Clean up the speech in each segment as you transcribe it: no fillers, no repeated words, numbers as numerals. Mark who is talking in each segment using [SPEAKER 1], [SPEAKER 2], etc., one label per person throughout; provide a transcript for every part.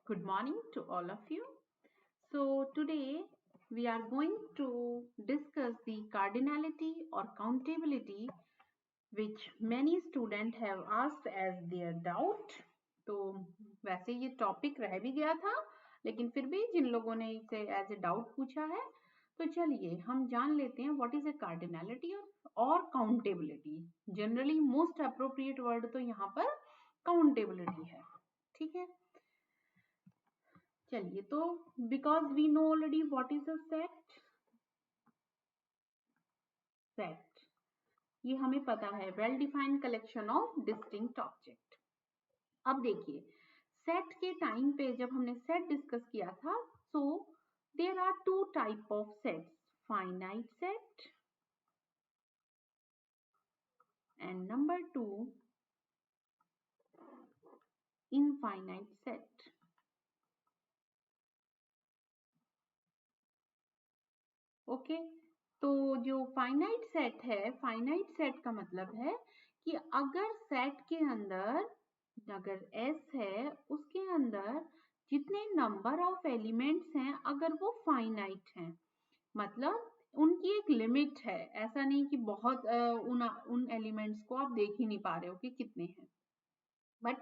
[SPEAKER 1] Good morning to all of you. So today we are going to discuss the cardinality or countability which many students have asked as their doubt. तो वैसे ये topic रह भी गया था लेकिन फिर भी जिन लोगों ने इसे एज ए डाउट पूछा है तो चलिए हम जान लेते हैं व्हाट इज ए कार्डिनैलिटी और countability. Generally most appropriate word तो यहाँ पर काउंटेबिलिटी है. ठीक है, चलिए. तो because we know already what is a set. Set ये हमें पता है, well defined collection of distinct object. अब देखिए सेट के टाइम पे जब हमने सेट डिस्कस किया था, so there are two type of sets, finite set and number 2 infinite set. Okay, तो जो फाइनाइट सेट है, फाइनाइट सेट का मतलब है कि अगर सेट के अंदर अगर S है उसके अंदर जितने नंबर ऑफ एलिमेंट्स हैं अगर वो फाइनाइट हैं, मतलब उनकी एक लिमिट है. ऐसा नहीं कि बहुत उन एलिमेंट्स को आप देख ही नहीं पा रहे हो कि कितने हैं, बट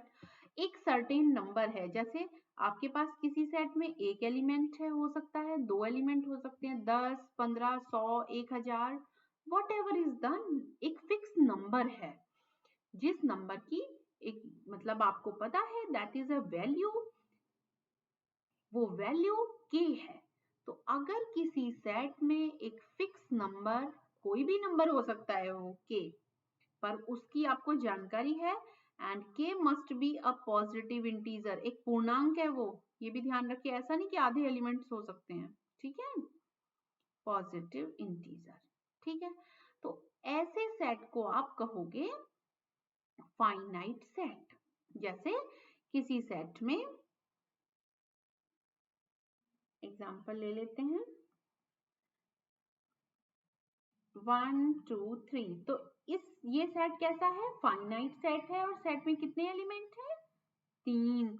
[SPEAKER 1] एक सर्टेन नंबर है. जैसे आपके पास किसी सेट में एक एलिमेंट है, हो सकता है दो एलिमेंट हो सकते हैं, 10, 15, 100, 1000, वॉट एवर इज डन, एक फिक्स नंबर है जिस नंबर की एक मतलब आपको पता है दैट इज अ वैल्यू, वो वैल्यू k है. तो अगर किसी सेट में एक फिक्स नंबर, कोई भी नंबर हो सकता है वो k, पर उसकी आपको जानकारी है and k must be a positive integer, एक पूर्णांक है वो, ये भी ध्यान रखिए. ऐसा नहीं कि आधे एलिमेंट्स हो सकते हैं. ठीक है, पॉजिटिव इंटीजर. ठीक है, तो ऐसे सेट को आप कहोगे फाइनाइट सेट. जैसे किसी सेट में एग्जाम्पल ले लेते हैं 1 2 3. तो ये सेट कैसा है, फाइनाइट सेट है और सेट में कितने एलिमेंट है, 3.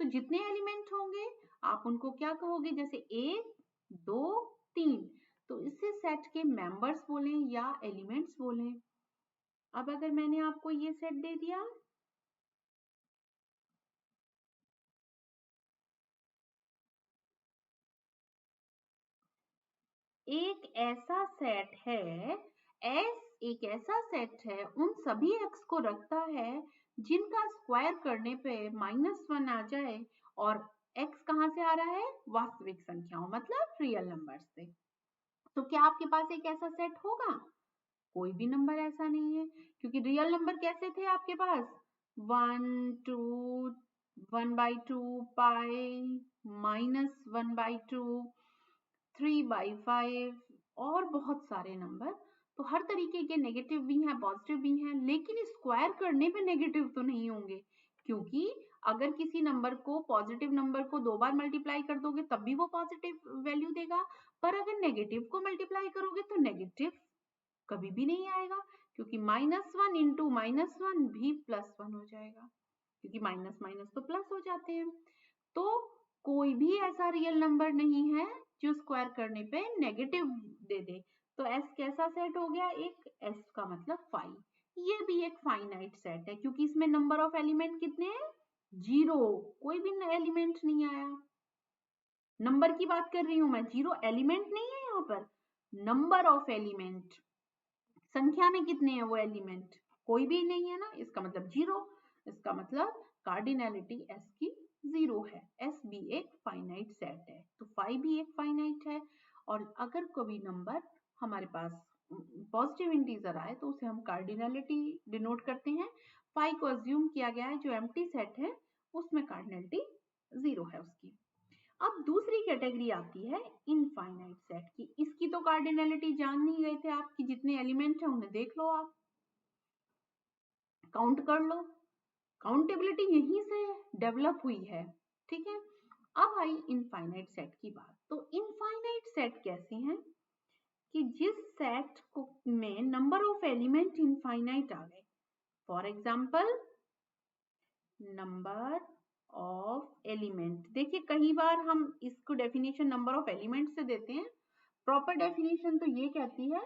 [SPEAKER 1] तो जितने एलिमेंट होंगे आप उनको क्या कहोगे, जैसे 1 2 3, तो इससे सेट के मेंबर्स बोले या एलिमेंट्स बोले. अब अगर मैंने आपको ये सेट दे दिया, एक ऐसा सेट है, एस एक ऐसा सेट है उन सभी एक्स को रखता है जिनका स्क्वायर करने पे -1 आ जाए, और एक्स कहाँ से आ रहा है, वास्तविक संख्याओं मतलब रियल नंबर से. तो क्या आपके पास एक ऐसा सेट होगा, कोई भी नंबर ऐसा नहीं है, क्योंकि रियल नंबर कैसे थे आपके पास, 1 2 1/2 पाई, -1/2, 3/5 और बहुत सारे नंबर. तो हर तरीके के नेगेटिव भी हैं, पॉजिटिव भी हैं, लेकिन स्क्वायर करने पे नेगेटिव तो नहीं होंगे, क्योंकि अगर किसी नंबर को, पॉजिटिव नंबर को 2 बार मल्टीप्लाई कर दोगे तब भी वो पॉजिटिव वैल्यू देगा, पर अगर नेगेटिव को मल्टीप्लाई करोगे तो नेगेटिव कभी भी नहीं आएगा, क्योंकि -1 इंटू -1 भी +1 हो जाएगा, क्योंकि माइनस माइनस तो प्लस हो जाते हैं. तो कोई भी ऐसा रियल नंबर नहीं है जो स्क्वायर करने पे नेगेटिव दे दे. तो s कैसा सेट हो गया, एक s का मतलब 5. ये भी एक फाइनाइट सेट है क्योंकि इसमें नंबर ऑफ एलिमेंट कितने हैं, 0, कोई भी एलिमेंट नहीं आया. नंबर की बात कर रही हूं मैं, 0 एलिमेंट नहीं है यहाँ पर, नंबर ऑफ एलिमेंट, संख्या में कितने हैं वो एलिमेंट, कोई भी नहीं है ना, इसका मतलब 0. इसका मतलब कार्डिनैलिटी s की 0 है. s भी एक फाइनाइट सेट है, तो 5 भी एक फाइनाइट है. और अगर कोई नंबर हमारे पास पॉजिटिव इंटीजर आए तो उसे हम कार्डिनैलिटी डिनोट करते हैं. 5 को अज्यूम किया गया है, जो एम्प्टी सेट है उसमें कार्डिनैलिटी 0 है उसकी. अब दूसरी कैटेगरी आती है इनफाइनाइट सेट की. इसकी तो कार्डिनैलिटी जान नहीं गए थे आप कि जितने एलिमेंट है उन्हें देख लो, आप काउंट कर लो. काउंटेबिलिटी यहीं से डेवलप हुई है. ठीक है, अब आई इनफाइनाइट सेट की बात. तो इनफाइनाइट सेट कैसे हैं कि जिस सेट को में नंबर ऑफ एलिमेंट इनफाइनाइट आ गए. For example number of element. देखिए कई बार हम इसको डेफिनेशन नंबर ऑफ एलिमेंट से देते हैं, प्रॉपर डेफिनेशन तो ये कहती है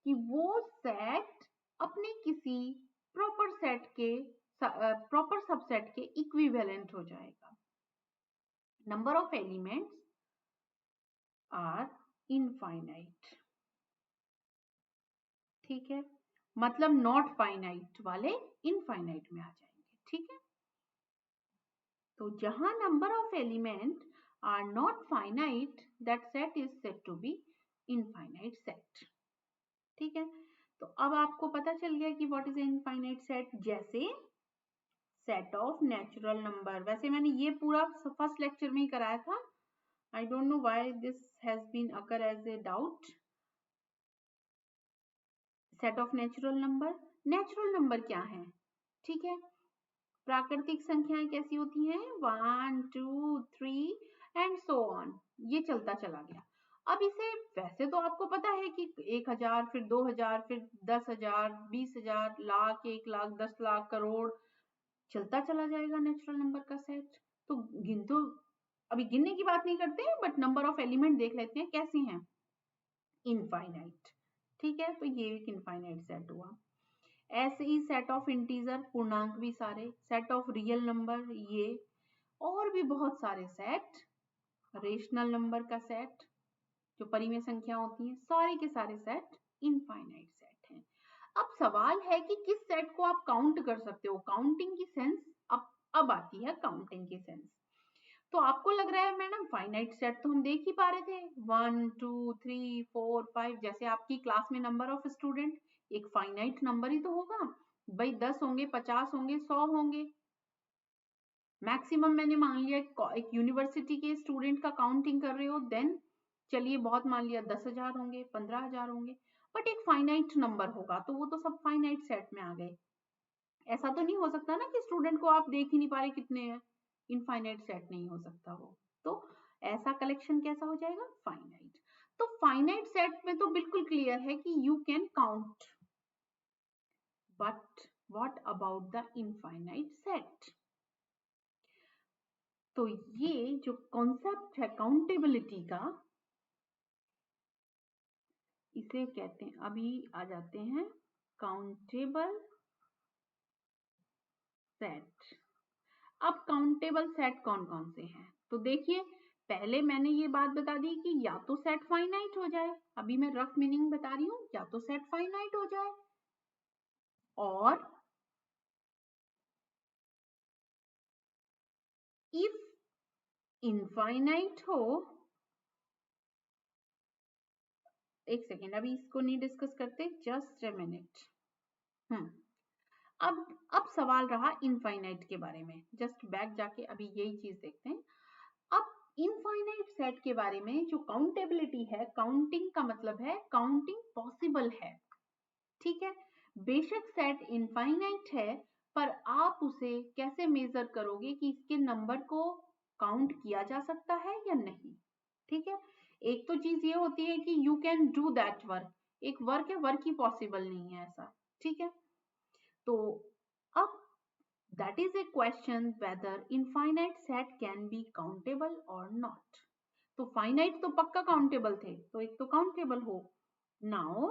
[SPEAKER 1] कि वो सेट अपने किसी प्रॉपर सेट के प्रॉपर सबसेट के इक्विवेलेंट हो जाएगा। Number of elements are infinite, ठीक है, मतलब नॉट फाइनाइट वाले इनफाइनाइट में आ जाएंगे, ठीक है। तो जहां number of element are not finite, that set is said to be infinite set, ठीक है। तो अब आपको पता चल गया कि व्हाट इज इनफाइनाइट सेट। जैसे सेट ऑफ नेचुरल नंबर, वैसे मैंने ये पूरा फर्स्ट लेक्चर में ही कराया था, I don't know why this has been occur as a doubt. Set of natural number क्या है, ठीक है। प्राकृतिक संख्याएं कैसी होती हैं, 1 2 3 एंड सो ऑन, ये चलता चला गया। अब इसे वैसे तो आपको पता है कि 1000 फिर 2000 फिर 10,000 20,000 लाख 1 लाख 10 लाख करोड़ चलता चला जाएगा नेचुरल नंबर का सेट। तो अभी गिनने की बात नहीं करते हैं, बट नंबर ऑफ एलिमेंट देख लेते हैं कैसे हैं, इनफाइनाइट, ठीक है। तो ये एक इनफाइनाइट सेट हुआ। ऐसे ही सेट ऑफ इंटीजर, पूर्णांक भी सारे, सेट ऑफ रियल नंबर, ये और भी बहुत सारे सेट, रेशनल नंबर का सेट जो परिमेय संख्या होती है, सारे के सारे सेट इनफाइनाइट सेट हैं। अब सवाल है कि किस सेट को आप काउंट कर सकते हो, काउंटिंग की सेंस अब आती है काउंटिंग की सेंस। तो आपको लग रहा है मैडम फाइनाइट सेट तो हम देख ही पा रहे थे, 1 2 3 4 5, जैसे आपकी क्लास में नंबर ऑफ स्टूडेंट एक फाइनाइट नंबर ही तो होगा भाई, 10 होंगे 50 होंगे 100 होंगे मैक्सिमम। मैंने मान लिया एक यूनिवर्सिटी के स्टूडेंट का काउंटिंग कर रहे हो, देन चलिए बहुत मान लिया 10,000 होंगे 15,000 होंगे, बट एक फाइनाइट नंबर होगा तो वो तो सब फाइनाइट सेट में आ गए। ऐसा तो नहीं हो सकता ना कि स्टूडेंट को आप देख ही नहीं पा रहे कितने हैं, इनफाइनाइट सेट नहीं हो सकता वो। तो ऐसा कलेक्शन कैसा हो जाएगा, फाइनाइट। तो फाइनाइट सेट में तो बिल्कुल क्लियर है कि you can count, but what about the infinite set. तो ये जो कॉन्सेप्ट है काउंटेबिलिटी का, इसे कहते हैं, अभी आ जाते हैं काउंटेबल सेट। अब काउंटेबल सेट कौन कौन से हैं, तो देखिए पहले मैंने ये बात बता दी कि या तो सेट फाइनाइट हो जाए, अभी मैं रफ मीनिंग बता रही हूं, या तो सेट फाइनाइट हो जाए, और इफ इनफाइनाइट हो, एक सेकेंड अभी इसको नहीं डिस्कस करते, जस्ट अ मिनट। अब सवाल रहा इनफाइनाइट के बारे में, जस्ट बैक जाके अभी यही चीज देखते हैं। अब इनफाइनाइट सेट के बारे में जो काउंटेबिलिटी है, काउंटिंग का मतलब है काउंटिंग पॉसिबल है, ठीक है। बेशक सेट इनफाइनाइट है, पर आप उसे कैसे मेजर करोगे कि इसके नंबर को काउंट किया जा सकता है या नहीं, ठीक है। एक तो चीज ये होती है कि you can do that work, एक वर्क है, वर्क ही पॉसिबल नहीं है ऐसा, ठीक है। तो अब that is a question whether infinite set can be countable or not। तो फाइनाइट तो पक्का काउंटेबल थे, तो एक तो काउंटेबल हो। Now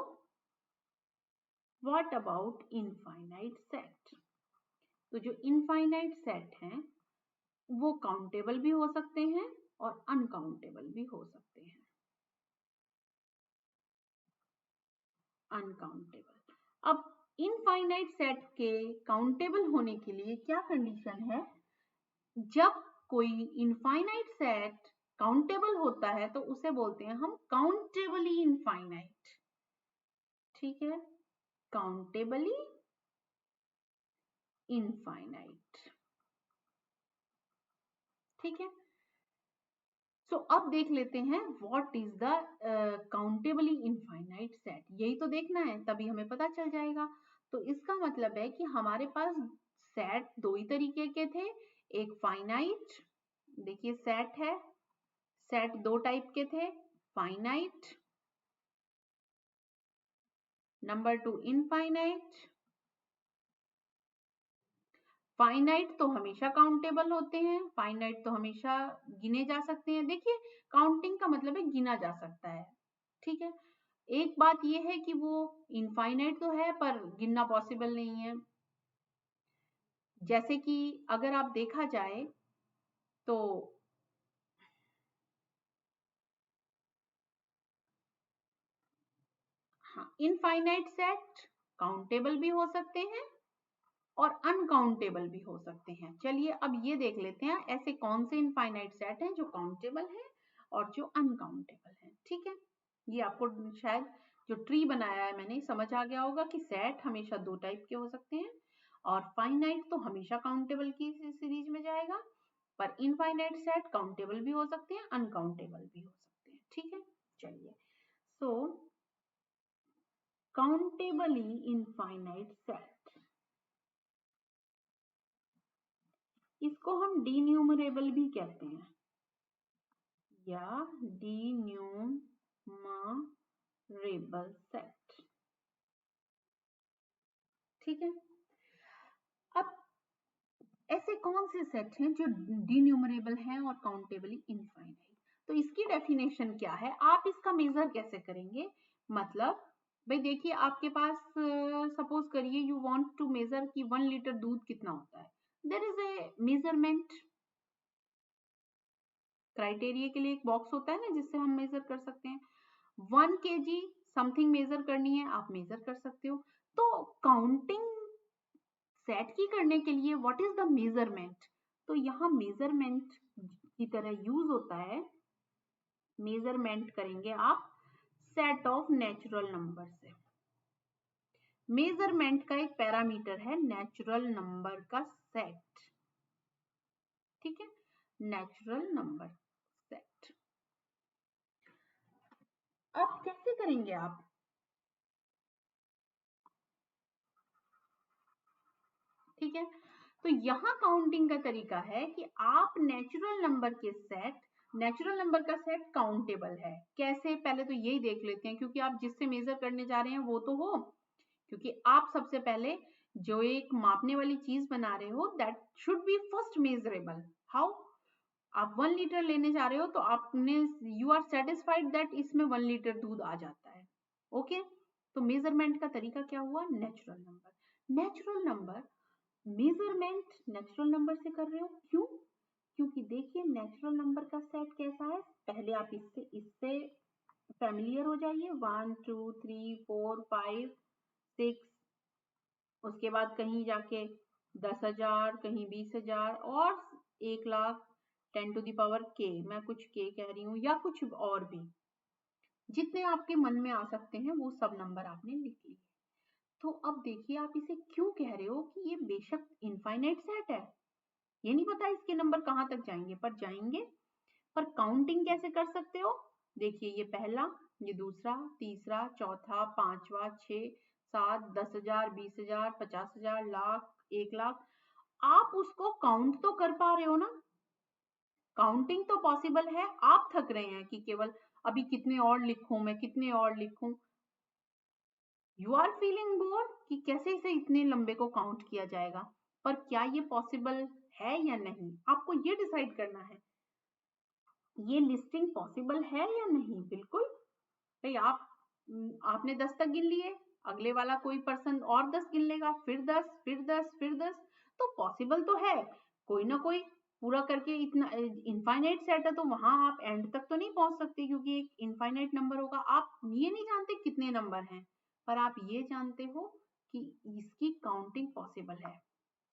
[SPEAKER 1] what about infinite set. तो जो इनफाइनाइट सेट हैं वो काउंटेबल भी हो सकते हैं और अनकाउंटेबल भी हो सकते हैं। अनकाउंटेबल। अब इनफाइनाइट सेट के काउंटेबल होने के लिए क्या कंडीशन है, जब कोई इनफाइनाइट सेट काउंटेबल होता है तो उसे बोलते हैं हम काउंटेबली इनफाइनाइट, ठीक है, काउंटेबली इनफाइनाइट, ठीक है। सो अब देख लेते हैं what is the countably infinite set, यही तो देखना है, तभी हमें पता चल जाएगा। तो इसका मतलब है कि हमारे पास सेट दो ही तरीके के थे, एक फाइनाइट, देखिए सेट है, सेट दो टाइप के थे, फाइनाइट, नंबर 2 इनफाइनाइट। फाइनाइट तो हमेशा काउंटेबल होते हैं, फाइनाइट तो हमेशा गिने जा सकते हैं। देखिए काउंटिंग का मतलब है गिना जा सकता है, ठीक है। एक बात ये है कि वो इनफाइनाइट तो है पर गिनना पॉसिबल नहीं है। जैसे कि अगर आप देखा जाए तो हाँ, इनफाइनाइट सेट काउंटेबल भी हो सकते हैं और अनकाउंटेबल भी हो सकते हैं। चलिए अब ये देख लेते हैं ऐसे कौन से इनफाइनाइट सेट हैं जो काउंटेबल हैं और जो अनकाउंटेबल हैं, ठीक है। ये आपको शायद जो ट्री बनाया है मैंने समझ आ गया होगा कि सेट हमेशा दो टाइप के हो सकते हैं और फाइनाइट तो हमेशा काउंटेबल की सीरीज में जाएगा, पर इनफाइनाइट सेट काउंटेबल भी हो सकते हैं, अनकाउंटेबल भी हो सकते हैं, ठीक है। चलिए सो काउंटेबली इनफाइनाइट सेट, इसको हम डीन्यूमरेबल भी कहते हैं या डीन्यूमरेबल सेट, ठीक है। अब ऐसे कौन से सेट हैं जो डीन्यूमरेबल हैं और काउंटेबली इनफाइनाइट, तो इसकी डेफिनेशन क्या है, आप इसका मेजर कैसे करेंगे। मतलब भाई देखिए आपके पास सपोज करिए यू वांट टू मेजर कि 1 लीटर दूध कितना होता है, there is a measurement criteria के लिए एक बॉक्स होता है ना जिससे हम मेजर कर सकते हैं। 1 kg समथिंग मेजर करनी है, आप मेजर कर सकते हो। तो काउंटिंग सेट की करने के लिए व्हाट इज द मेजरमेंट, तो यहाँ मेजरमेंट की तरह यूज होता है, मेजरमेंट करेंगे आप सेट ऑफ नेचुरल नंबर से। मेजरमेंट का एक पैरामीटर है नेचुरल नंबर का सेट, ठीक है, नेचुरल नंबर सेट। अब कैसे करेंगे आप, ठीक है। तो यहाँ काउंटिंग का तरीका है कि आप नेचुरल नंबर के सेट, नेचुरल नंबर का सेट काउंटेबल है कैसे, पहले तो यही देख लेते हैं क्योंकि आप जिससे मेजर करने जा रहे हैं वो तो हो, क्योंकि आप सबसे पहले जो एक मापने वाली चीज बना रहे हो that should be first measurable. How, आप 1 लीटर लेने जा रहे हो तो आपने यू आर सेटिस्फाइड दैट इसमें 1 लीटर दूध आ जाता है, ओके। तो मेजरमेंट का तरीका क्या हुआ, natural number. Natural number measurement natural number से कर रहे हो, क्यों, क्योंकि देखिए नेचुरल नंबर का सेट कैसा है, पहले आप इससे इससे फेमिलियर हो जाइए, 1 2 3 4 5 6, उसके बाद कहीं जाके 10,000, कहीं 20,000 और 1,00,000, 10 to the power k, मैं कुछ k कह रही हूँ या कुछ और भी, जितने आपके मन में आ सकते हैं वो सब नंबर आपने लिख लिए। तो अब देखिए आप इसे क्यों कह रहे हो कि ये बेशक इनफाइनाइट सेट है, ये नहीं पता इसके नंबर कहाँ तक जाएंगे, पर जाएंगे। पर काउंटिंग कैसे कर सकते हो, देखिए ये पहला, ये दूसरा, तीसरा, चौथा, पांचवा, 6 7 10,000, 20,000, 50,000, लाख, 1,00,000, आप उसको काउंट तो कर पा रहे हो ना, काउंटिंग तो पॉसिबल है। आप थक रहे हैं कि केवल अभी कितने और लिखूं, मैं कितने और लिखूं, यू आर फीलिंग बोर कि कैसे इसे इतने लंबे को काउंट किया जाएगा, पर क्या ये पॉसिबल है या नहीं, आपको ये डिसाइड करना है। ये लिस्टिंग पॉसिबल है या नहीं, बिल्कुल भाई आप आपने 10 तक गिन लिए, अगले वाला कोई पर्सन और 10 गिन लेगा, फिर 10 फिर 10 फिर 10, तो पॉसिबल तो है, कोई ना कोई पूरा करके, इतना इनफाइनाइट सेट है तो वहां आप एंड तक तो नहीं पहुंच सकते क्योंकि एक इनफाइनाइट नंबर होगा। आप ये नहीं जानते कितने नंबर हैं, पर आप ये जानते हो कि इसकी काउंटिंग पॉसिबल है।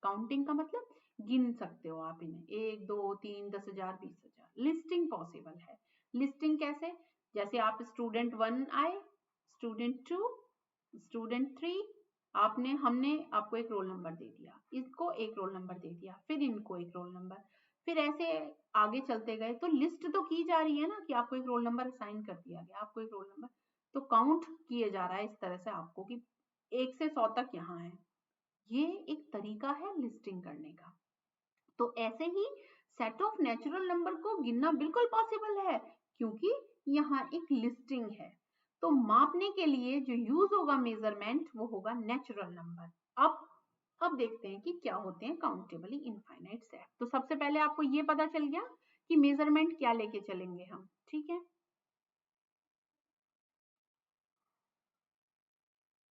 [SPEAKER 1] काउंटिंग का मतलब गिन सकते हो आप इन्हें, 1 2 3 10,000 20,000, लिस्टिंग पॉसिबल है। लिस्टिंग कैसे, जैसे आप स्टूडेंट 1 आए, स्टूडेंट 2, स्टूडेंट 3, आपने हमने आपको एक रोल नंबर दे दिया, इसको एक रोल नंबर दे दिया, फिर इनको एक रोल नंबर, फिर ऐसे आगे चलते गए, तो लिस्ट तो की जा रही है ना कि आपको एक रोल नंबर असाइन कर दिया गया, आपको एक रोल नंबर, तो काउंट किए जा रहा है इस तरह से आपको कि 1 से 100 तक यहाँ है। ये एक तरीका है लिस्टिंग करने का। तो ऐसे ही सेट ऑफ नेचुरल नंबर को गिनना बिल्कुल पॉसिबल है क्योंकि यहाँ एक लिस्टिंग है। तो मापने के लिए जो यूज होगा मेजरमेंट वो होगा नेचुरल नंबर। अब अब देखते हैं कि क्या होते हैं काउंटेबली इनफाइनाइट सेट। तो सबसे पहले आपको ये पता चल गया कि मेजरमेंट क्या लेके चलेंगे हम, ठीक है।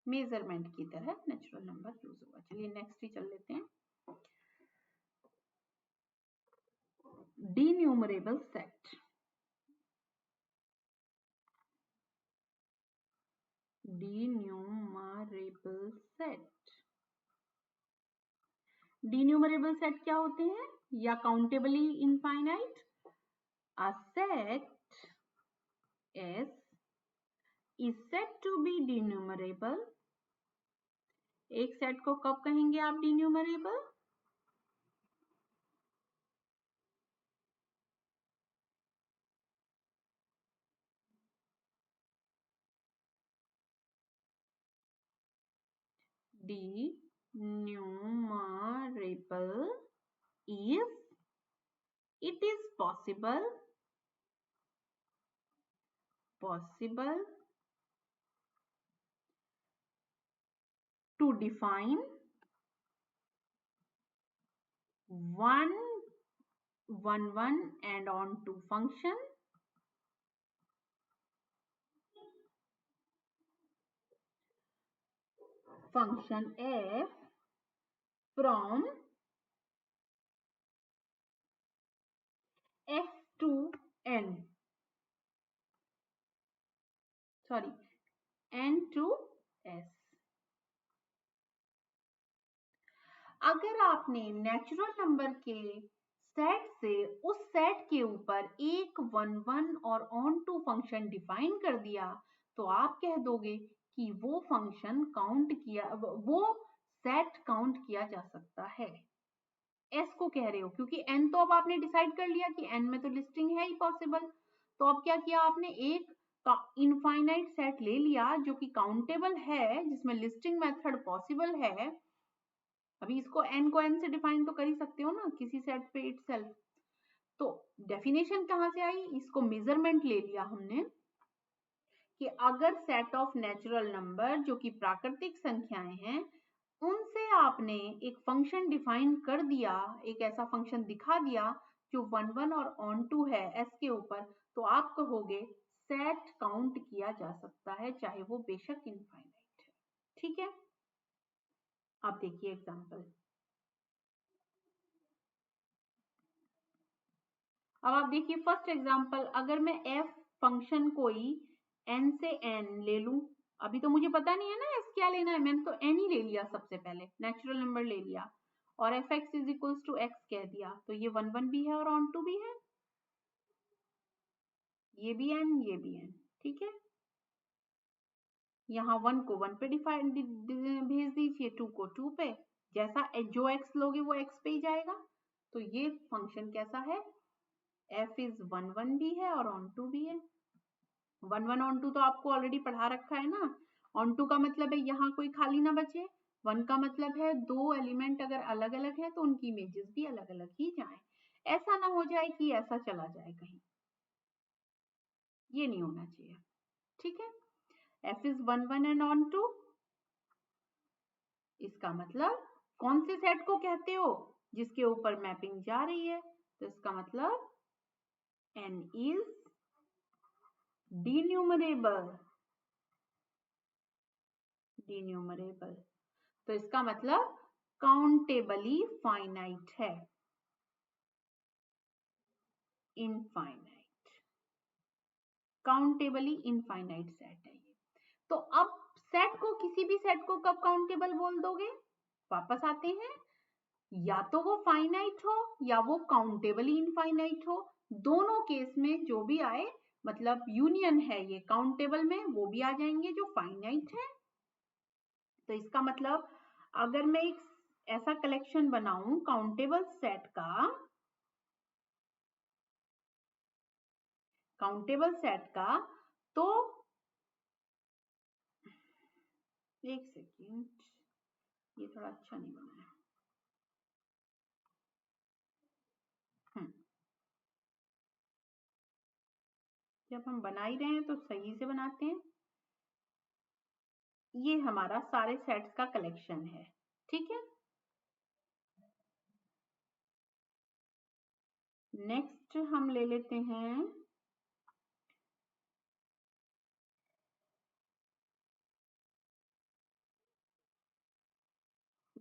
[SPEAKER 1] मेजरमेंट की तरह नेचुरल नंबर यूज होगा। चलिए नेक्स्ट ही चल लेते हैं। डिन्यूमरेबल सेट। डिन्यूमरेबल सेट, डिन्यूमरेबल सेट क्या होते हैं या countably infinite? A set S is said to be denumerable। एक सेट को कब कहेंगे आप डिन्यूमरेबल? Denumerable if it is possible to define one and onto function f from f to n, sorry, n to s। अगर आपने natural number के set से उस सेट के ऊपर एक 1 1 और ऑन टू फंक्शन डिफाइन कर दिया तो आप कह दोगे कि वो फंक्शन काउंट किया, वो सेट काउंट किया जा सकता है। एस को कह रहे हो क्योंकि एन तो अब आपने डिसाइड कर लिया कि एन में तो लिस्टिंग है ही पॉसिबल। तो अब क्या किया आपने, एक इनफाइनाइट सेट ले लिया जो कि काउंटेबल है, जिसमें लिस्टिंग मेथड पॉसिबल है। अभी इसको एन से डिफाइन तो कर ही सकते हो ना किसी सेट पे इटसेल्फ। तो डेफिनेशन कहां से आई, इसको मेजरमेंट ले लिया हमने कि अगर सेट ऑफ नेचुरल नंबर जो कि प्राकृतिक संख्याएं हैं उनसे आपने एक फंक्शन डिफाइन कर दिया, एक ऐसा फंक्शन दिखा दिया जो 1 1 और ऑन टू है एस के ऊपर, तो आप कहोगे सेट काउंट किया जा सकता है चाहे वो बेशक इनफाइनाइट है। ठीक है, आप देखिए एग्जांपल। अब आप देखिए फर्स्ट एग्जांपल, अगर मैं f फंक्शन कोई n से n ले लूं, अभी तो मुझे पता नहीं है ना s क्या लेना है, मैंने तो n ही ले लिया, सबसे पहले नेचुरल नंबर ले लिया और fx is equals to x कह दिया, तो ये 1 1 भी है और ऑन टू भी है, ये भी n ये भी n। ठीक है, यहाँ 1 को 1 पे डिफाइन भेज दीजिए, 2 को 2 पे, जैसा जो x लोगे वो x पे ही जाएगा। तो ये फंक्शन कैसा है, f इज 1 1 भी है और ऑन टू भी है। 1 1 ऑन टू तो आपको ऑलरेडी पढ़ा रखा है ना, ऑन टू का मतलब है यहाँ कोई खाली ना बचे, 1 का मतलब है दो एलिमेंट अगर अलग अलग है तो उनकी इमेजेस भी अलग अलग ही जाए, ऐसा ना हो जाए कि ऐसा चला जाए कहीं, ये नहीं होना चाहिए। ठीक है, f is 1 1 and onto, इसका मतलब कौन से सेट को कहते हो, जिसके ऊपर मैपिंग जा रही है, तो इसका मतलब n इज डिन्यूमरेबल। तो इसका मतलब काउंटेबली फाइनाइट है, इनफाइनाइट, काउंटेबली इनफाइनाइट सेट है ये। तो अब सेट को, किसी भी सेट को कब काउंटेबल बोल दोगे, वापस आते हैं, या तो वो फाइनाइट हो या वो काउंटेबली इनफाइनाइट हो, दोनों केस में जो भी आए, मतलब यूनियन है ये काउंटेबल में, वो भी आ जाएंगे जो फाइनाइट है। तो इसका मतलब अगर मैं एक ऐसा कलेक्शन बनाऊं काउंटेबल सेट का, तो एक सेकेंड, ये थोड़ा अच्छा नहीं बना है। जब हम बना ही रहे हैं तो सही से बनाते हैं। ये हमारा सारे सेट्स का कलेक्शन है, ठीक है। नेक्स्ट हम ले लेते हैं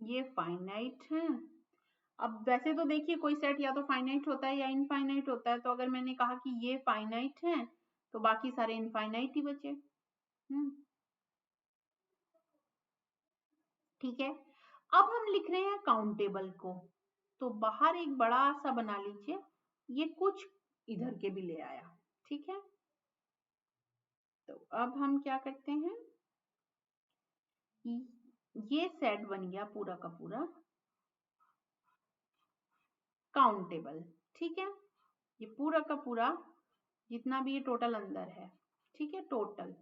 [SPEAKER 1] ये फाइनाइट है। अब वैसे तो देखिए कोई सेट या तो फाइनाइट होता है या इनफाइनाइट होता है, तो अगर मैंने कहा कि ये फाइनाइट है तो बाकी सारे इनफाइनाइट ही बचे। ठीक है, अब हम लिख रहे हैं काउंटेबल को, तो बाहर एक बड़ा सा बना लीजिए, ये कुछ इधर के भी ले आया। ठीक है, तो अब हम क्या करते हैं, ये सेट बन गया पूरा का पूरा काउंटेबल। ठीक है, ये पूरा का पूरा जितना भी ये टोटल अंदर है, ठीक है, टोटल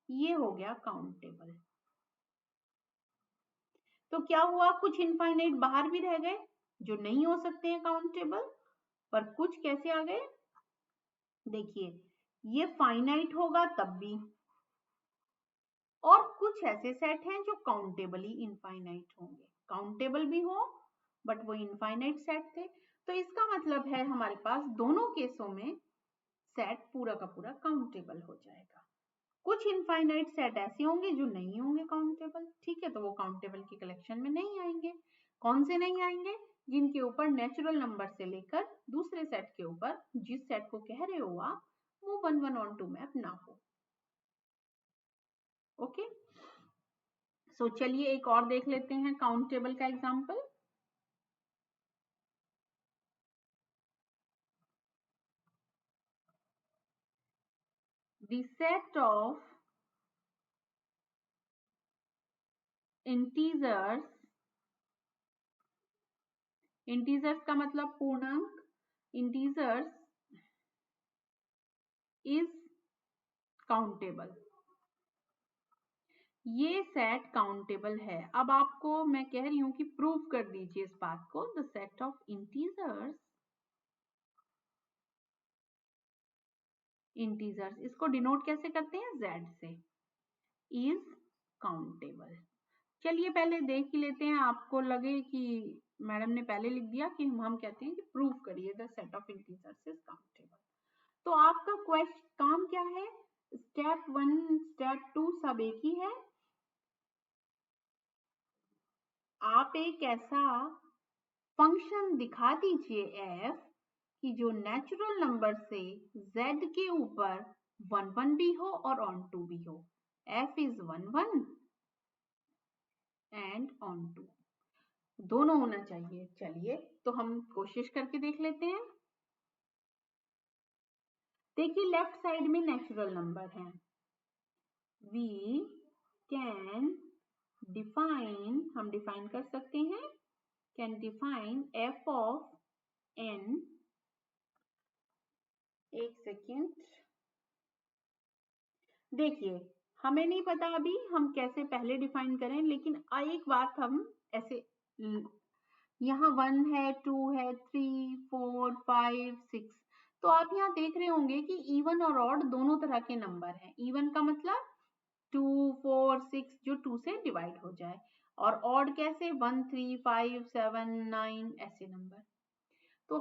[SPEAKER 1] ये हो गया काउंटेबल। तो क्या हुआ, कुछ इनफाइनाइट बाहर भी रह गए जो नहीं हो सकते हैं काउंटेबल, पर कुछ कैसे आ गए, देखिए ये फाइनाइट होगा तब भी, और कुछ ऐसे सेट हैं जो काउंटेबली इनफाइनाइट होंगे, काउंटेबल भी हो बट वो इनफाइनाइट सेट थे। तो इसका मतलब है हमारे पास दोनों केसों में सेट पूरा का पूरा काउंटेबल हो जाएगा। कुछ इनफाइनाइट सेट ऐसे होंगे जो नहीं होंगे काउंटेबल, ठीक है, तो वो काउंटेबल के कलेक्शन में नहीं आएंगे। कौन से नहीं आएंगे, जिनके ऊपर नेचुरल नंबर से लेकर दूसरे सेट के ऊपर जिस सेट को कह रहे हो आप वो 1 1 on 2 मैप ना हो। ओके, सो चलिए एक और देख लेते हैं काउंटेबल का example. The set of integers, integers का मतलब पूर्णांक, इंटीजर्स इज काउंटेबल, ये सेट काउंटेबल है। अब आपको मैं कह रही हूं कि प्रूव कर दीजिए इस बात को, the set of integers, integers इसको डिनोट कैसे करते हैं, z से, इज काउंटेबल। चलिए पहले देख ही लेते हैं, आपको लगे कि मैडम ने पहले लिख दिया कि हम कहते हैं कि प्रूव करिए the set of integers is countable. तो आपका क्वेश्चन काम क्या है, स्टेप 1 स्टेप 2 सब एक ही है। आप एक ऐसा फंक्शन दिखा दीजिए f कि जो नेचुरल नंबर से z के ऊपर 1 1 भी हो और ऑन टू भी हो, f is 1 1 and onto दोनों होना चाहिए। चलिए तो हम कोशिश करके देख लेते हैं। देखिए लेफ्ट साइड में नेचुरल नंबर है, वी कैन डिफाइन, हम डिफाइन कर सकते हैं, can define f of n, एक सेकेंड, देखिए हमें नहीं पता अभी हम कैसे पहले डिफाइन करें, लेकिन एक बात हम ऐसे, यहाँ 1 है 2 है 3 4 5 6, तो आप यहाँ देख रहे होंगे कि इवन और ऑड दोनों तरह के नंबर हैं। इवन का मतलब 2 4 6 जो 2 से डिवाइड हो जाए, और ऑड कैसे 1 3 5 7 9 ऐसे नंबर। तो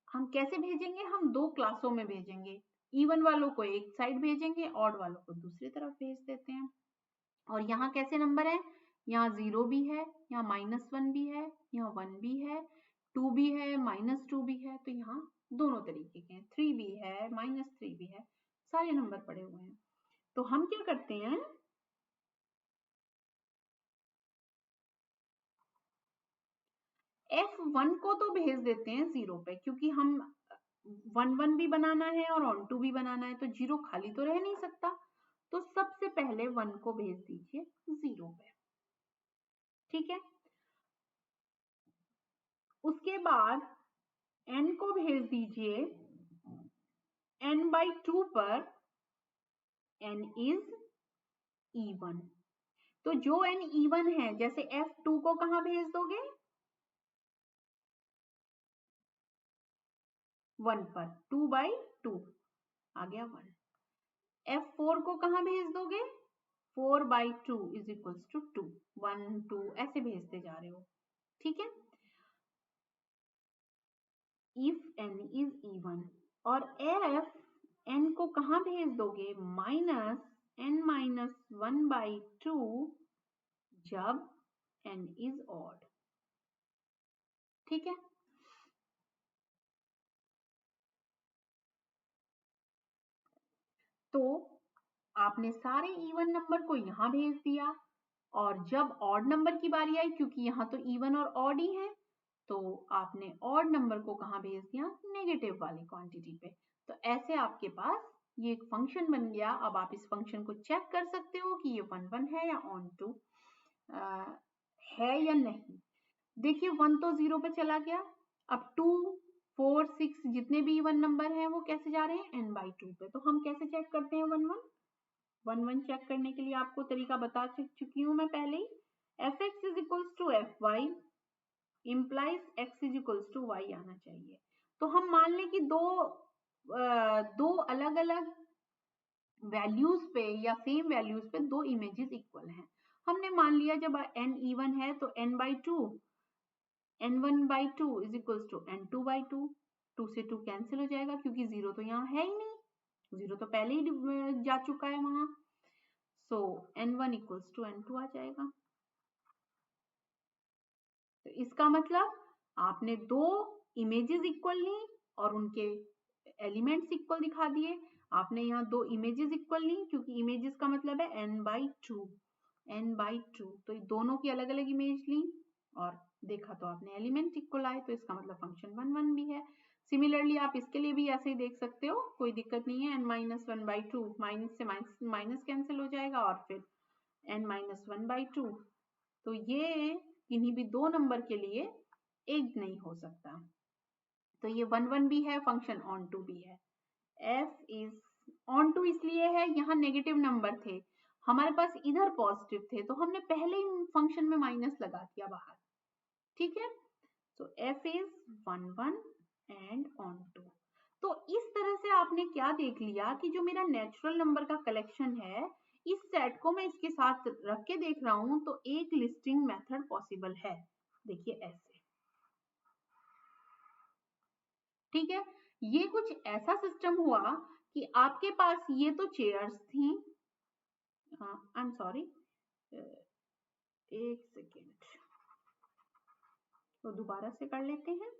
[SPEAKER 1] हम कैसे भेजेंगे, हम दो क्लासों में भेजेंगे, इवन वालों को एक साइड भेजेंगे, ऑड वालों को दूसरी तरफ भेज देते हैं। और यहाँ कैसे नंबर है, यहाँ 0 भी है, यहाँ -1 भी है, यहाँ 1 भी है, 2 भी है, -2 भी है, तो यहाँ दोनों तरीके के हैं, 3 भी है, -3 भी है, सारे नंबर पड़े हुए हैं। तो हम क्या करते हैं, F1 को तो भेज देते हैं 0 पे, क्योंकि हम 1 1 भी बनाना है और ऑन टू भी बनाना है, तो 0 खाली तो रह नहीं सकता, तो सबसे पहले 1 को भेज दीजिए 0 पे। ठीक है, उसके बाद n को भेज दीजिए n/2 पर, n इज even, तो जो n even है, जैसे F2 को कहां भेज दोगे, 1 पर, 2/2 आ गया 1। F4 को कहां भेज दोगे, 4/2 इज इक्वल्स टू 2, 1 2 ऐसे भेजते जा रहे हो। ठीक है, इफ n इज इवन, और f n को कहाँ भेज दोगे, -n-1/2 जब n इज ऑड। ठीक है, तो आपने सारे इवन नंबर को यहां भेज दिया, और जब ऑड नंबर की बारी आई, क्योंकि यहाँ तो इवन और ऑड ही है, तो आपने ऑड नंबर को कहाँ भेज दिया, नेगेटिव वाली क्वांटिटी पे। तो ऐसे आपके पास ये एक फंक्शन बन गया। अब आप इस फंक्शन को चेक कर सकते हो कि ये 1 1 है या ऑन टू है या नहीं। देखिए 1 तो 0 पे चला गया, अब 2 4 6 जितने भी इवन नंबर हैं वो कैसे जा रहे हैं, n/2 पे। तो हम कैसे चेक करते हैं 1 1 चेक करने के लिए आपको तरीका बता चुकी हूँ मैं पहले ही। fx is equals to fy implies x is equals to y आना चाहिए। तो हम मान लें कि दो अलग अलग वैल्यूज पे या सेम वैल्यूज पे दो इमेजेस इक्वल हैं। हमने मान लिया जब n इवन है तो n/2 n1/2 is equals to n2/2। 2 से 2 कैंसिल हो जाएगा क्योंकि 0 तो यहाँ है ही नहीं, 0 तो पहले ही जा चुका है वहां। सो n1 इक्वल्स टू n2 आ जाएगा। तो इसका मतलब आपने दो इमेजेस इक्वल ली और उनके एलिमेंट्स इक्वल दिखा दिए। आपने यहाँ दो इमेजेस इक्वल ली क्योंकि इमेजेस का मतलब है n/2 n/2, तो दोनों की अलग अलग इमेज ली और देखा तो आपने एलिमेंट इक्वल आए, तो इसका मतलब फंक्शन 1 1 भी है। सिमिलरली आप इसके लिए भी ऐसे ही देख सकते हो, कोई दिक्कत नहीं है। n-1/2 माइनस से माइनस कैंसिल हो जाएगा और फिर n-1/2, तो ये किन्हीं भी दो नंबर के लिए एक नहीं हो सकता। तो ये 1 1 भी है, फंक्शन ऑन टू भी है। f इज ऑन टू इसलिए है, यहाँ नेगेटिव नंबर थे, हमारे पास इधर पॉजिटिव थे, तो हमने पहले ही फंक्शन में माइनस लगा दिया बाहर। ठीक है, तो f is 1 1 and onto. तो इस तरह से आपने क्या देख लिया कि जो मेरा नेचुरल नंबर का कलेक्शन है, इस सेट को मैं इसके साथ रख के देख रहा हूं, तो एक लिस्टिंग मेथड पॉसिबल है। देखिए ऐसे, ठीक है, ये कुछ ऐसा सिस्टम हुआ कि आपके पास ये तो चेयर्स थी, आई एम सॉरी, एक सेकेंड, तो दोबारा से कर लेते हैं।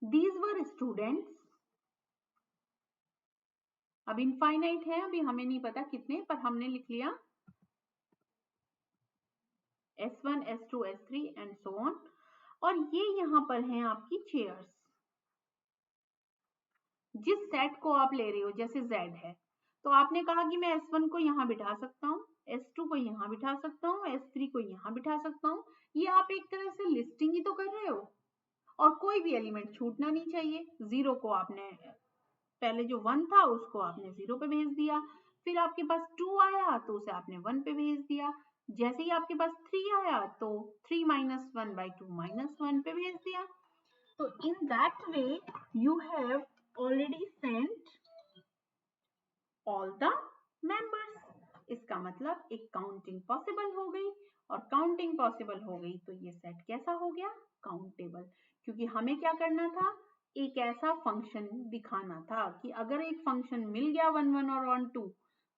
[SPEAKER 1] These were students, अब इनफाइनाइट है, अभी हमें नहीं पता कितने, पर हमने लिख लिया S1 S2 S3 and so on. और ये यहाँ पर हैं आपकी चेयर्स। जिस सेट को आप ले रहे हो, जैसे Z है, तो आपने कहा कि मैं S1 को यहाँ बिठा सकता हूँ, S2 को यहाँ बिठा सकता हूँ, S3 को यहाँ बिठा सकता हूँ। ये आप एक तरह से लिस्टिंग ही तो कर रहे हो, और कोई भी एलिमेंट छूटना नहीं चाहिए। 0 को आपने पहले जो 1 था उसको आपने 0 पे भेज दिया, फिर आपके पास 2 आया तो उसे आपने 1 पे भेज दिया, जैसे ही आपके पास 3 आया तो 3 - 1/2 -1 पे भेज दिया। तो in that way you have already sent all the members। इसका मतलब एक काउंटिंग पॉसिबल हो गई, और काउंटिंग पॉसिबल हो गई तो ये सेट कैसा हो गया, काउंटेबल। क्योंकि हमें क्या करना था, एक ऐसा फंक्शन दिखाना था कि अगर एक फंक्शन मिल गया 1 1 और ऑन 2,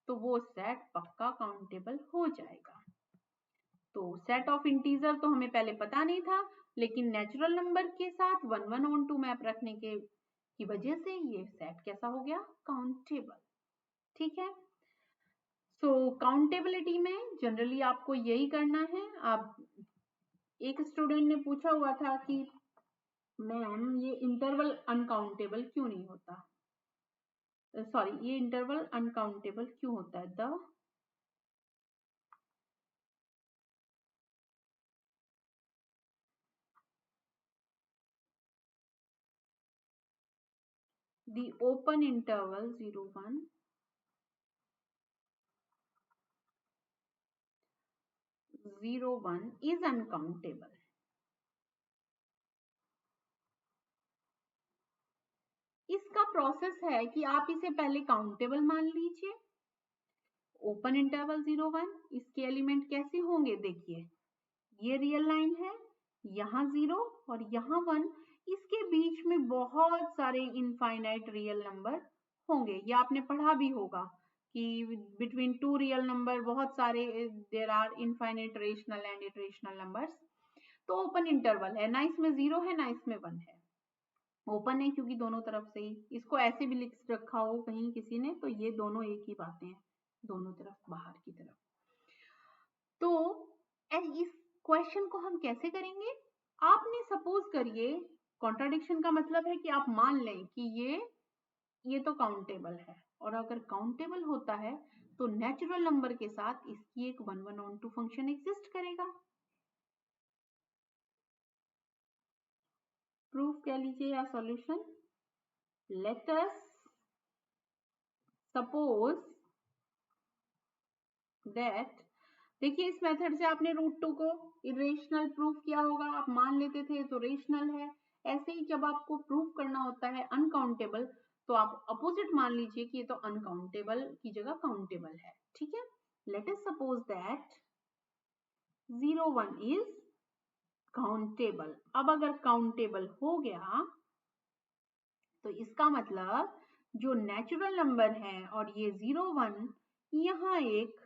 [SPEAKER 1] तो वो सेट पक्का काउंटेबल हो जाएगा। तो सेट ऑफ इंटीजर तो हमें पहले पता नहीं था, लेकिन नेचुरल नंबर के साथ 1 1 ऑन 2 मैप रखने की वजह से ये सेट कैसा हो गया, काउंटेबल। ठीक है, सो काउंटेबिलिटी में जनरली आपको यही करना है। आप, एक स्टूडेंट ने पूछा हुआ था कि मैम ये इंटरवल अनकाउंटेबल क्यों नहीं होता, सॉरी ये इंटरवल अनकाउंटेबल क्यों होता है, the open interval 0 1 0 1 is uncountable। इसका प्रोसेस है कि आप इसे पहले काउंटेबल मान लीजिए, ओपन इंटरवल 0 1, इसके एलिमेंट कैसे होंगे, देखिए ये रियल लाइन है, यहाँ 0 और यहाँ 1, इसके बीच में बहुत सारे इनफाइनाइट रियल नंबर होंगे। ये आपने पढ़ा भी होगा कि बिटवीन टू रियल नंबर बहुत सारे there are infinite rational and irrational numbers. तो ओपन इंटरवल है, ना इसमें 0 है ना इसमें 1 है, ओपन है क्योंकि दोनों तरफ से ही, इसको ऐसे भी लिख रखा हो कहीं किसी ने तो ये दोनों एक ही बातें हैं, दोनों तरफ बाहर की तरफ। तो इस क्वेश्चन को हम कैसे करेंगे, आपने सपोज करिए, कॉन्ट्राडिक्शन का मतलब है कि आप मान लें कि ये तो काउंटेबल है, और अगर काउंटेबल होता है तो नेचुरल नंबर के साथ इसकी एक 1 1 on 2 फंक्शन एग्जिस्ट करेगा। प्रूफ कह लीजिए या solution. Let us suppose that, देखिए इस मेथड से आपने √2 को इरेशनल प्रूफ किया होगा, आप मान लेते थे तो रेशनल है। ऐसे ही जब आपको प्रूफ करना होता है अनकाउंटेबल तो आप अपोजिट मान लीजिए कि ये तो अनकाउंटेबल की जगह काउंटेबल है, ठीक है। Let us suppose that 0 1 is countable. अब अगर काउंटेबल हो गया तो इसका मतलब जो नेचुरल नंबर है और ये 0 1, यहाँ एक,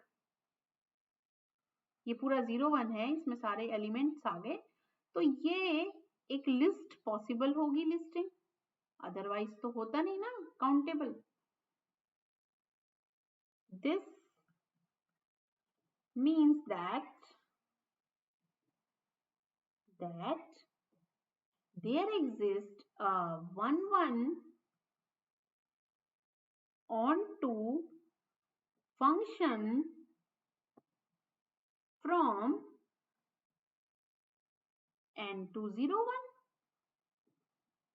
[SPEAKER 1] ये पूरा 0 1 है, इसमें सारे एलिमेंट्स आ गए, तो ये एक लिस्ट पॉसिबल होगी लिस्टिंग, अदरवाइज तो होता नहीं ना countable. This means that there exists a 1 1 on 2 function from n to 0 1।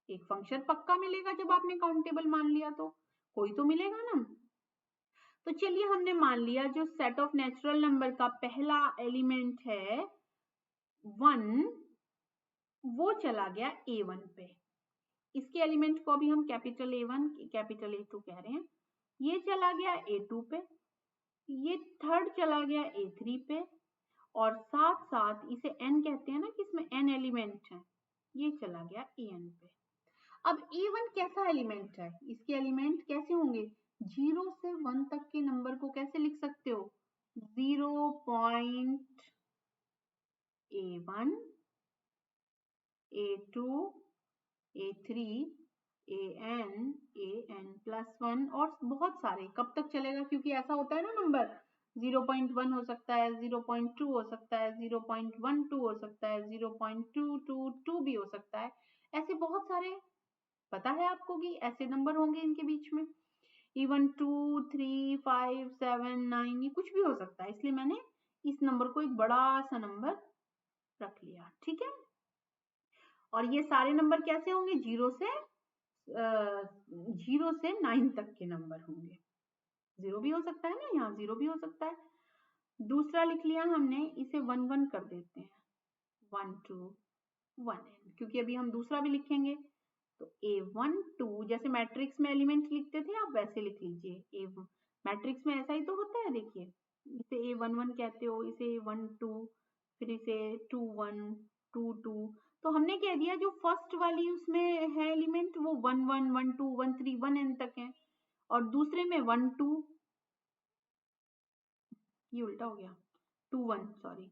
[SPEAKER 1] एक फंक्शन पक्का मिलेगा जब आपने काउंटेबल मान लिया, तो कोई तो मिलेगा ना। तो चलिए हमने मान लिया जो सेट ऑफ नेचुरल नंबर का पहला एलिमेंट है 1, वो चला गया A1 पे। इसके एलिमेंट को अभी हम कैपिटल A1 कैपिटल A2 कह रहे हैं। ये चला गया A2 पे, ये थर्ड चला गया A3 पे, और साथ साथ इसे n कहते हैं ना कि इसमें n एलिमेंट है, ये चला गया an पे। अब A1 कैसा एलिमेंट है, इसके एलिमेंट कैसे होंगे, 0 से 1 तक के नंबर को कैसे लिख सकते हो, 0.A1 A2 A3 an +1 और बहुत सारे। कब तक चलेगा, क्योंकि ऐसा होता है ना नंबर 0.1 हो सकता है, 0.2 हो सकता है, 0.12 हो सकता है, 0.222 भी हो सकता है, ऐसे बहुत सारे। पता है आपको कि ऐसे नंबर होंगे इनके बीच में, इवन 2 3 5 7 9, ये कुछ भी हो सकता है, इसलिए मैंने इस नंबर को एक बड़ा सा नंबर रख लिया, ठीक है। और ये सारे नंबर कैसे होंगे, 0 से 9 तक के नंबर होंगे। 0 भी हो सकता है ना, यहाँ 0 भी हो सकता है। दूसरा लिख लिया हमने, इसे 1 1 कर देते हैं, 1 2 1 n, क्योंकि अभी हम दूसरा भी लिखेंगे। तो A1 2 जैसे मैट्रिक्स में एलिमेंट लिखते थे आप वैसे लिख लीजिए। A मैट्रिक्स में ऐसा ही तो होता है, देखिए इसे A1 1 कहते हो, इसे A1 2, फिर इसे 2 1 2 2। तो हमने कह दिया जो फर्स्ट वाली उसमें है एलिमेंट वो 1 1 1 2 1 3 1 n तक है, और दूसरे में 1 2, ये उल्टा हो गया, 2 1 सॉरी,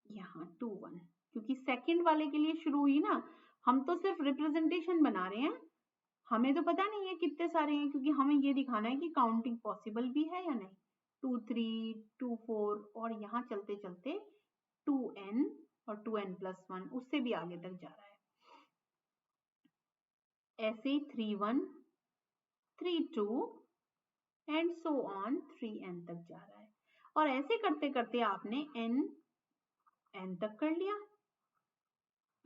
[SPEAKER 1] यहाँ 2 1, क्योंकि सेकंड वाले के लिए शुरू हुई ना, हम तो सिर्फ रिप्रेजेंटेशन बना रहे हैं, हमें तो पता नहीं है कितने सारे हैं, क्योंकि हमें ये दिखाना है कि काउंटिंग पॉसिबल भी है या नहीं। 2 3 2 4 और यहाँ चलते चलते 2n और 2n+1 उससे भी आगे तक जा रहा है, ऐसे 3 1 3 2 एंड सो ऑन 3n तक जा रहा है। और ऐसे करते करते आपने n तक कर लिया,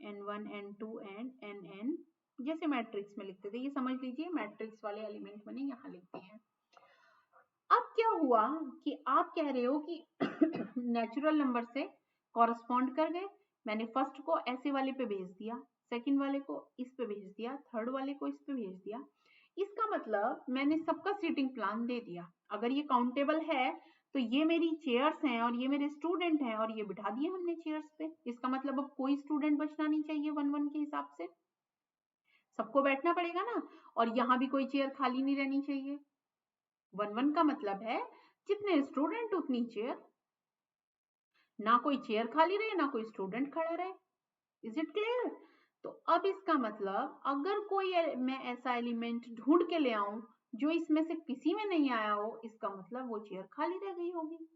[SPEAKER 1] n1 n2 एंड nn, जैसे मैट्रिक्स में लिखते थे, ये समझ लीजिए मैट्रिक्स वाले एलिमेंट मैंने यहाँ लिखते हैं। अब क्या हुआ कि आप कह रहे हो कि नेचुरल नंबर से कॉरस्पॉन्ड कर गए, मैंने फर्स्ट को ऐसे वाले पे भेज दिया, सेकंड वाले को इस पे भेज दिया, थर्ड वाले को इस पे भेज दिया, इसका मतलब मैंने सबका सीटिंग प्लान दे दिया। अगर ये काउंटेबल है तो ये मेरी चेयर्स हैं और ये मेरे स्टूडेंट हैं और ये बिठा दिए हमने चेयर्स पे। इसका मतलब अब कोई स्टूडेंट बचना नहीं चाहिए 1-1 के हिसाब से, सबको बैठना पड़ेगा ना। और यहाँ भी कोई चेयर खाली नहीं रहनी चाहिए। 1-1 का मतलब है जितने स्टूडेंट उतनी चेयर, ना कोई चेयर खाली रहे ना कोई स्टूडेंट खड़ा रहे। Is it clear? तो अब इसका मतलब अगर कोई मैं ऐसा एलिमेंट ढूंढ के ले आऊं जो इसमें से किसी में नहीं आया हो, इसका मतलब वो चेयर खाली रह गई होगी।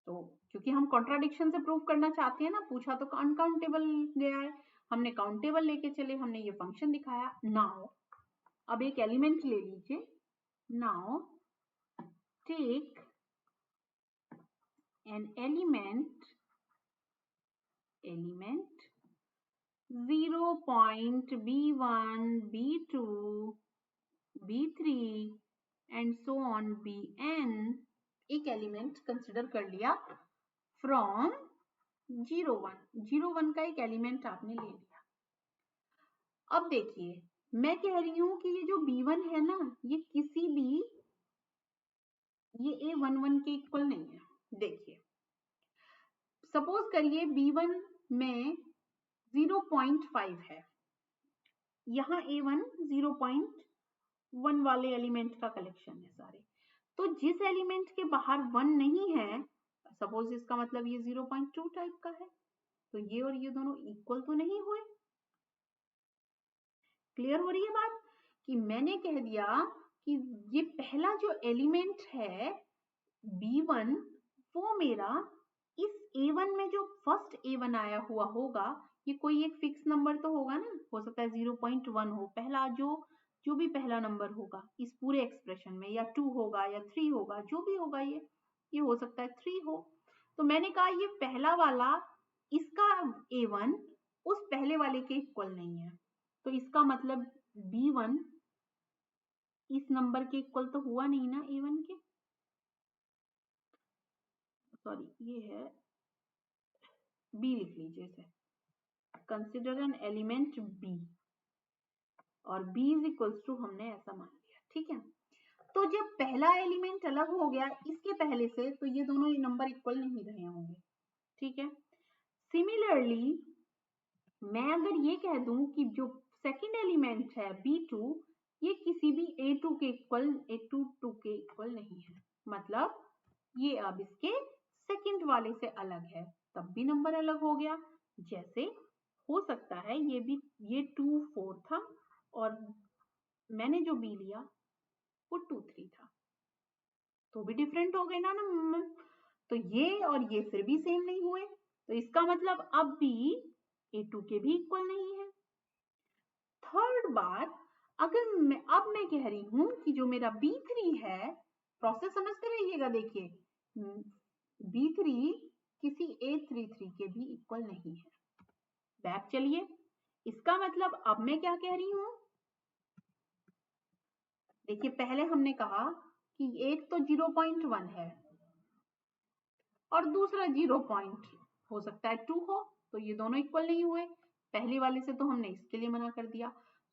[SPEAKER 1] तो क्योंकि हम कॉन्ट्राडिक्शन से प्रूव करना चाहते हैं ना, पूछा तो अनकाउंटेबल गया है, हमने काउंटेबल लेके चले, हमने ये फंक्शन दिखाया। नाउ अब एक एलिमेंट ले लीजिए। Now take an element 0.b1 b2 b3 and so on bn। एक एलिमेंट कंसिडर कर लिया फ्रॉम 0-1 का एक एलिमेंट आपने ले लिया। अब देखिए मैं कह रही हूं कि ये जो b1 है ना, ये किसी भी ये a11 के इक्वल नहीं है। देखिए सपोज करिए b1 में 0.5 है, यहाँ a1 0.1 वाले एलिमेंट का कलेक्शन है सारे। तो जिस एलिमेंट के बाहर 1 नहीं है, सपोज इसका मतलब ये 0.2 टाइप का है, तो ये और ये दोनों इक्वल तो नहीं हुए। क्लियर हो रही है बात? कि मैंने कह दिया कि ये पहला जो एलिमेंट है b1, वो मेरा इस a1 में जो फर्स्ट a1 आया हुआ होगा, ये कोई एक फिक्स नंबर तो होगा ना, हो सकता है 0.1 हो, पहला जो भी पहला नंबर होगा इस पूरे एक्सप्रेशन में, या 2 होगा या 3 होगा, जो भी होगा ये हो सकता है 3 हो। तो मैंने कहा ये पहला वाला इसका a1 उस पहले वाले के इक्वल नहीं है, तो इसका मतलब b1 इस नंबर के इक्वल तो हुआ नहीं ना a1 के। सॉरी ये है b, लिख लीजिए इसे। कंसिडर एन एलिमेंट b और b इज इक्वल्स टू हमने ऐसा मान लिया, ठीक है। तो जब पहला एलिमेंट अलग हो गया इसके पहले से, तो ये दोनों नंबर इक्वल नहीं रहे होंगे, ठीक है। सिमिलरली मैं अगर ये कह दूं कि जो सेकंड एलिमेंट है b2, ये किसी भी a2 के इक्वल नहीं है, मतलब ये अब इसके सेकंड वाले से अलग है, तब भी नंबर अलग हो गया। जैसे हो सकता है ये 2 4 था और मैंने जो b लिया वो 2 3 था, तो भी डिफरेंट हो गए ना नंबर। तो ये और ये फिर भी सेम नहीं हुए, तो इसका मतलब अब भी a2 के भी इक्वल नहीं है। थर्ड बात, अगर मैं कह रही हूं कि जो मेरा b3 है, प्रोसेस समझते रहिएगा, देखिए b3 किसी a33 के भी इक्वल नहीं है। बैक चलिए, इसका मतलब अब मैं क्या कह रही हूं, देखिए पहले हमने कहा कि एक तो 0.1 है और दूसरा 0. हो सकता है 2 हो, तो ये दोनों इक्वल नहीं हुए। पहले वाले से तो हमने इसके लिए मना कर दिया।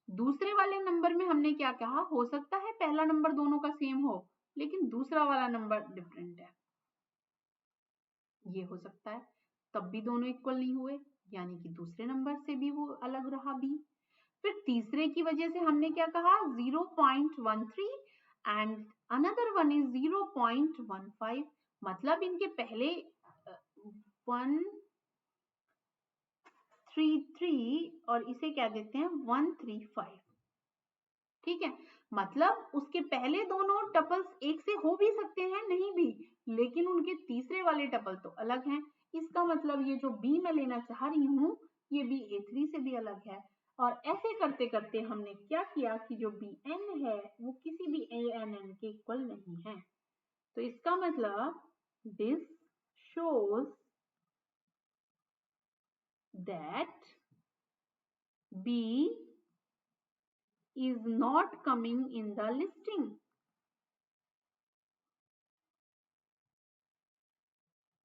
[SPEAKER 1] दूसरे वाले नंबर में हमने क्या कहा, हो सकता है पहला नंबर दोनों का सेम हो लेकिन दूसरा वाला नंबर डिफरेंट है, ये हो सकता है, तब भी दोनों इक्वल नहीं हुए, यानी कि दूसरे नंबर से भी वो अलग रहा b। फिर तीसरे की वजह से हमने क्या कहा, 0.13 एंड अनदर वन इज 0.15, मतलब इनके पहले 133 और इसे क्या देते हैं 135, ठीक है। मतलब उसके पहले दोनों टपल्स एक से हो भी सकते हैं, नहीं भी, लेकिन उनके तीसरे वाले टपल तो अलग हैं। इसका मतलब ये जो b मैं लेना चाह रही हूँ ये b a3 से भी अलग है। और ऐसे करते करते हमने क्या किया कि जो bn है वो किसी भी ann के इक्वल नहीं है। तो इसका मतलब this shows that b is not coming in the listing.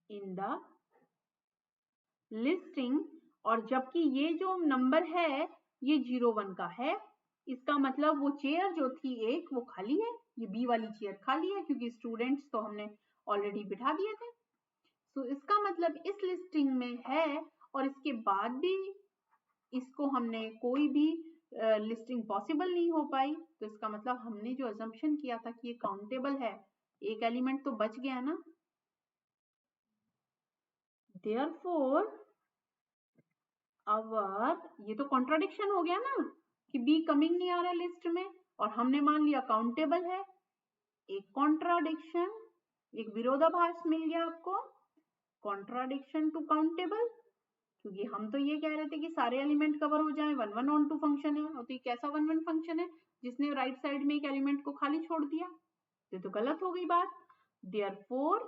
[SPEAKER 1] In the listing, और जबकि ये जो नंबर है ये 0-1 का है, इसका मतलब वो चेयर जो थी एक वो खाली है, ये बी वाली चेयर खाली है क्योंकि स्टूडेंट्स तो हमने ऑलरेडी बिठा दिए थे। तो इसका मतलब इस लिस्टिंग में है और इसके बाद भी इसको हमने कोई भी लिस्टिंग पॉसिबल नहीं हो पाई। तो इसका मतलब हमने जो अजम्पशन किया था कि ये काउंटेबल है, एक एलिमेंट तो बच गया ना। देयरफॉर अवर, ये तो कॉन्ट्राडिक्शन हो गया ना कि बी कमिंग नहीं आ रहा लिस्ट में और हमने मान लिया काउंटेबल है। एक कॉन्ट्राडिक्शन, एक विरोधाभास मिल गया आपको, कॉन्ट्राडिक्शन टू काउंटेबल, क्योंकि हम तो ये कह रहे थे कि सारे एलिमेंट कवर हो जाएं, 1 1 ऑन 2 फंक्शन है, और तो ये कैसा 1 1 फंक्शन है जिसने राइट साइड में एक एलिमेंट को खाली छोड़ दिया। तो गलत हो गई बात। Therefore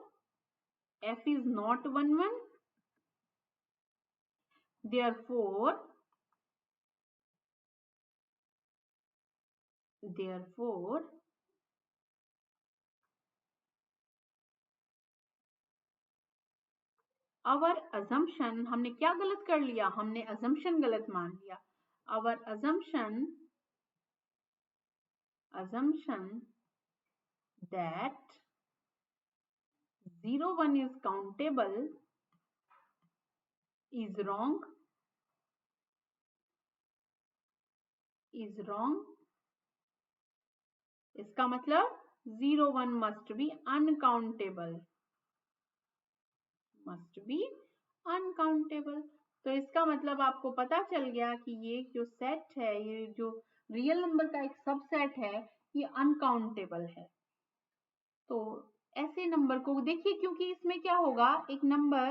[SPEAKER 1] f is not 1 1, therefore our assumption, हमने क्या गलत कर लिया, हमने assumption गलत मान लिया। Our assumption that 0 1 is countable is wrong, इसका मतलब 0 1 must be uncountable, तो इसका मतलब आपको पता चल गया कि ये जो सेट है, ये जो रियल नंबर का एक सबसेट है, ये अनकाउंटेबल है। तो ऐसे नंबर को देखिए, क्योंकि इसमें क्या होगा, एक नंबर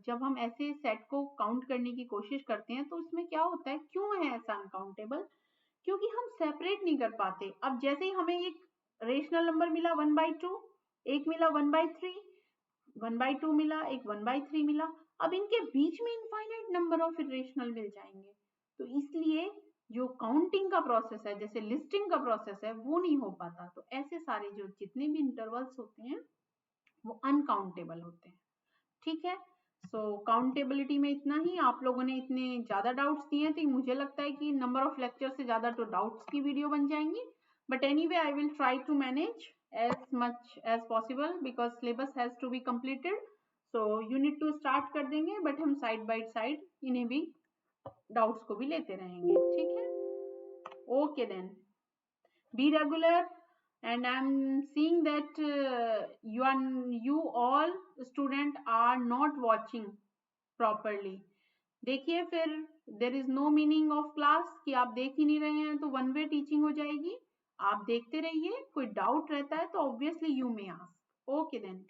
[SPEAKER 1] जब हम ऐसे सेट को काउंट करने की कोशिश करते हैं तो इसमें क्या होता है, क्यों है ऐसा अनकाउंटेबल, क्योंकि हम सेपरेट नहीं कर पाते। अब जैसे ही हमें एक रेशनल नंबर मिला 1/2, एक मिला 1/3, 1/2 मिला, एक 1/3 मिला, अब इनके बीच में इनफाइनाइट नंबर ऑफ इरेशनल मिल जाएंगे। तो इसलिए जो काउंटिंग का प्रोसेस है, जैसे लिस्टिंग का प्रोसेस है, वो नहीं हो पाता। तो ऐसे सारे जो जितने भी इंटरवल्स होते हैं वो अनकाउंटेबल होते हैं। ठीक है, सो काउंटेबिलिटी में इतना ही। आप लोगों ने इतने ज्यादा डाउट्स दिए थे, मुझे लगता है कि नंबर ऑफ लेक्चर से ज्यादा तो डाउट्स की वीडियो बन जाएंगी, but anyway I will try to manage as much as possible because syllabus has to be completed, so you need to start कर देंगे, बट हम साइड बाय साइड इन्हें भी डाउट्स को भी लेते रहेंगे। ठीक है, okay then, be regular, and I'm seeing that you all student are not watching properly। देखिए फिर there is no meaning of class कि आप देख ही नहीं रहे हैं तो वन वे टीचिंग हो जाएगी। आप देखते रहिए, कोई डाउट रहता है तो obviously you may ask. Okay then.